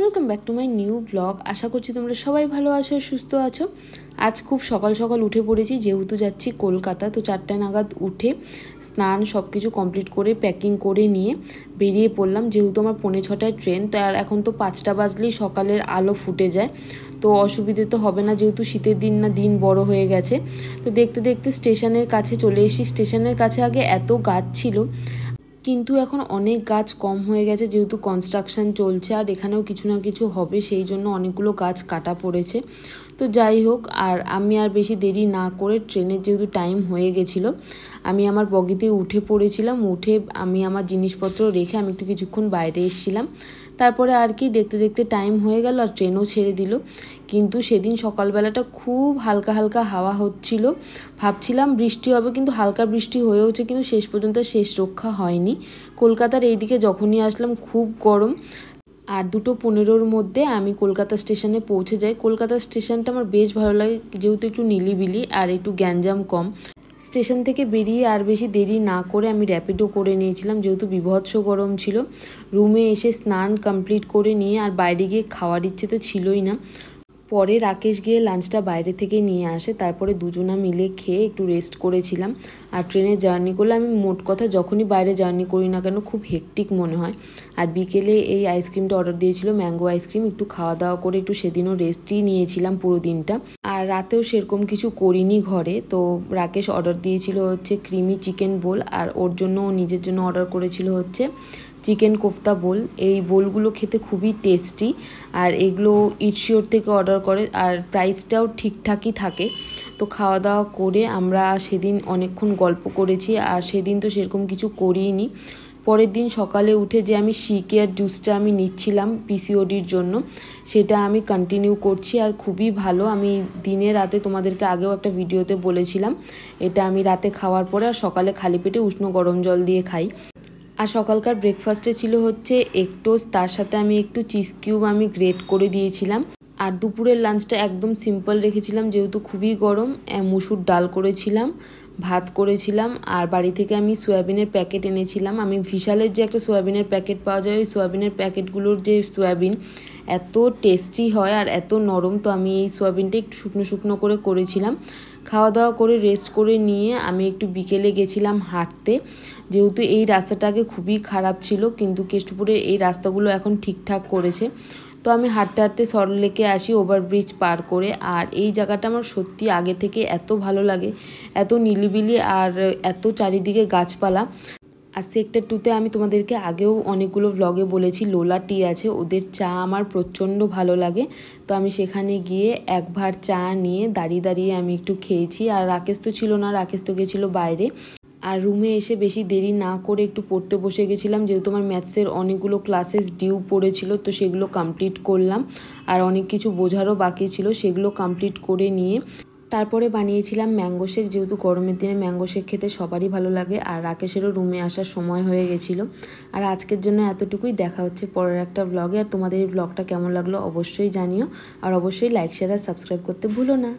Welcome back to my new blog. আশা করছি তোমরা সবাই ভালো আছো, সুস্থ আছো। আজ খুব সকাল সকাল উঠে পড়েছি, যেহেতু যাচ্ছি কলকাতা। তো 4টা নাগাদ উঠে স্নান সব কিছু কমপ্লিট করে প্যাকিং করে নিয়ে বেরিয়ে পড়লাম। যেহেতু আমার 5:45টায় ট্রেন, তো আর এখন তো 5টা বাজলেই সকালের আলো ফুটে যায়, তো অসুবিধে তো হবে না, যেহেতু শীতের দিন না, দিন বড় হয়ে গেছে। তো দেখতে দেখতে স্টেশনের কাছে চলে এসেছি। স্টেশনের কাছে আগে এত গাছ ছিল, কিন্তু এখন অনেক গাছ কম হয়ে গেছে, যেহেতু কনস্ট্রাকশন চলছে আর এখানেও কিছু না কিছু হবে, সেই জন্য অনেকগুলো গাছ কাটা পড়েছে। তো যাই হোক, আর আমি আর বেশি দেরি না করে, ট্রেনের যেহেতু টাইম হয়ে গেছিলো, আমি আমার বগিতে উঠে পড়েছিলাম। উঠে আমি আমার জিনিসপত্র রেখে আমি একটু কিছুক্ষণ বাইরে এসেছিলাম। তারপরে আর কি দেখতে দেখতে টাইম হয়ে গেল আর ট্রেনও ছেড়ে দিল। কিন্তু সেদিন সকালবেলাটা খুব হালকা হালকা হাওয়া হচ্ছিল, ভাবছিলাম বৃষ্টি হবে, কিন্তু হালকা বৃষ্টি হয়েওছে, কিন্তু শেষ পর্যন্ত শেষ রক্ষা হয়নি। কলকাতার এইদিকে যখনই আসলাম খুব গরম। আর 2:15-র মধ্যে আমি কলকাতা স্টেশনে পৌঁছে যাই। কলকাতা স্টেশনটা আমার বেশ ভালো লাগে, যেহেতু একটু নিলিবিলি আর একটু গ্যাঞ্জাম কম। স্টেশন থেকে বেরিয়ে আর বেশি দেরি না করে আমি র্যাপিডো করে নিয়েছিলাম, যেহেতু বিভৎস গরম ছিল। রুমে এসে স্নান কমপ্লিট করে নিয়ে আর বাইরে গিয়ে খাওয়ার ইচ্ছে তো ছিলই না। পরে রাকেশ গিয়ে লাঞ্চটা বাইরে থেকে নিয়ে আসে, তারপরে দুজনা মিলে খেয়ে একটু রেস্ট করেছিলাম। আর ট্রেনে জার্নি করলে আমি মোট কথা যখনই বাইরে জার্নি করি না কেন খুব হেক্টিক মনে হয়। আর বিকেলে এই আইসক্রিমটা অর্ডার দিয়েছিল, ম্যাঙ্গো আইসক্রিম, একটু খাওয়া দাওয়া করে একটু সেদিনও রেস্টই নিয়েছিলাম পুরো দিনটা। আর রাতেও সেরকম কিছু করিনি ঘরে। তো রাকেশ অর্ডার দিয়েছিল হচ্ছে ক্রিমি চিকেন বোল, আর ওর জন্য নিজের জন্য অর্ডার করেছিল হচ্ছে চিকেন কোফতা বোল। এই বোলগুলো খেতে খুবই টেস্টি, আর এগুলো ইটশিওর থেকে অর্ডার করে, আর প্রাইসটাও ঠিকঠাকই থাকে। তো খাওয়া দাওয়া করে আমরা সেদিন অনেকক্ষণ গল্প করেছি, আর সেদিন তো সেরকম কিছু করিনি। পরের দিন সকালে উঠে যে আমি শিকেয়ার জুসটা আমি নিচ্ছিলাম পিসিওডির জন্য, সেটা আমি কন্টিনিউ করছি, আর খুবই ভালো। আমি দিনে রাতে তোমাদেরকে আগেও একটা ভিডিওতে বলেছিলাম, এটা আমি রাতে খাওয়ার পরে আর সকালে খালি পেটে উষ্ণ গরম জল দিয়ে খাই। আর সকালকার ব্রেকফাস্টে ছিল হচ্ছে এগ টোস্ট, তার সাথে আমি একটু চিজ কিউব আমি গ্রেট করে দিয়েছিলাম। আর দুপুরের লাঞ্চটা একদম সিম্পল রেখেছিলাম, যেহেতু খুবই গরম। মুসুর ডাল করেছিলাম, ভাত করেছিলাম, আর বাড়ি থেকে আমি সয়াবিনের প্যাকেট এনেছিলাম। আমি ভিশালের যে একটা সয়াবিনের প্যাকেট পাওয়া যায়, ওই সয়াবিনের প্যাকেটগুলোর যে সয়াবিন এত টেস্টি হয় আর এত নরম, তো আমি এই সয়াবিনটা একটু শুকনো শুকনো করে করেছিলাম। খাওয়া দাওয়া করে রেস্ট করে নিয়ে আমি একটু বিকেলে গেছিলাম হাঁটতে, যেহেতু এই রাস্তাটা আগে খুবই খারাপ ছিল, কিন্তু কেষ্টপুরের এই রাস্তাগুলো এখন ঠিকঠাক করেছে। তো আমি হাঁটতে হাঁটতে সল্টলেকে আসি ওভারব্রিজ পার করে। আর এই জায়গাটা আমার সত্যি আগে থেকে এত ভালো লাগে, এত নিলিবিলি আর এত চারিদিকে গাছপালা। আর সেক্টর 2-তে আমি তোমাদেরকে আগেও অনেকগুলো ব্লগে বলেছি, লোলা টি আছে, ওদের চা আমার প্রচণ্ড ভালো লাগে। তো আমি সেখানে গিয়ে এক ভার চা নিয়ে দাঁড়িয়ে দাঁড়িয়ে আমি একটু খেয়েছি। আর রাকেশ তো ছিল না, রাকেশ তো গেছিলো বাইরে। আর রুমে এসে বেশি দেরি না করে একটু পড়তে বসে গেছিলাম, যেহেতু আমার ম্যাথসের অনেকগুলো ক্লাসেস ডিউ পড়েছিল, তো সেগুলো কমপ্লিট করলাম। আর অনেক কিছু বোঝারও বাকি ছিল, সেগুলো কমপ্লিট করে নিয়ে তারপরে বানিয়েছিলাম ম্যাঙ্গো শেক, যেহেতু গরমের দিনে ম্যাঙ্গো শেক খেতে সবারই ভালো লাগে। আর রাকেশেরও রুমে আসার সময় হয়ে গেছিলো। আর আজকের জন্য এতটুকুই, দেখা হচ্ছে পরের একটা ব্লগে। আর তোমাদের এই ব্লগটা কেমন লাগলো অবশ্যই জানিও, আর অবশ্যই লাইক, শেয়ার আর সাবস্ক্রাইব করতে ভুলো না।